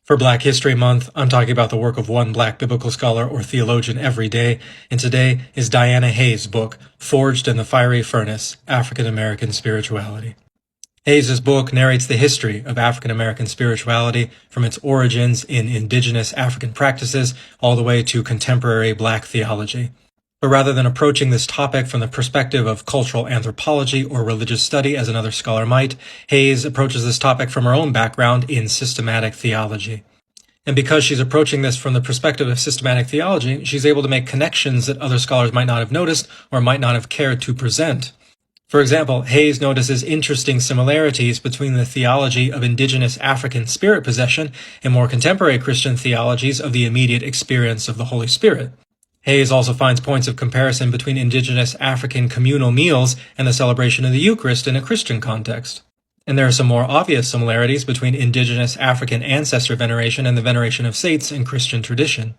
For Black History Month, I'm talking about the work of one Black biblical scholar or theologian every day, and today is Diana Hayes' book, Forged in the Fiery Furnace, African American Spirituality. Hayes' book narrates the history of African American spirituality from its origins in indigenous African practices all the way to contemporary Black theology. But rather than approaching this topic from the perspective of cultural anthropology or religious study as another scholar might, Hayes approaches this topic from her own background in systematic theology. And because she's approaching this from the perspective of systematic theology, she's able to make connections that other scholars might not have noticed or might not have cared to present. For example, Hayes notices interesting similarities between the theology of indigenous African spirit possession and more contemporary Christian theologies of the immediate experience of the Holy Spirit. Hayes also finds points of comparison between indigenous African communal meals and the celebration of the Eucharist in a Christian context. And there are some more obvious similarities between indigenous African ancestor veneration and the veneration of saints in Christian tradition.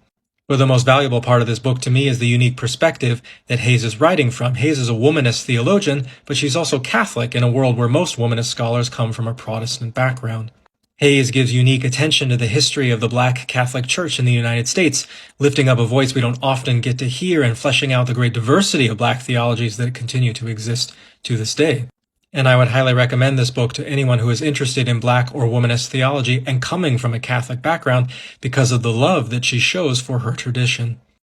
But the most valuable part of this book to me is the unique perspective that Hayes is writing from. Hayes is a womanist theologian, but she's also Catholic in a world where most womanist scholars come from a Protestant background. Hayes gives unique attention to the history of the Black Catholic Church in the United States, lifting up a voice we don't often get to hear and fleshing out the great diversity of Black theologies that continue to exist to this day. And I would highly recommend this book to anyone who is interested in Black or womanist theology and coming from a Catholic background because of the love that she shows for her tradition.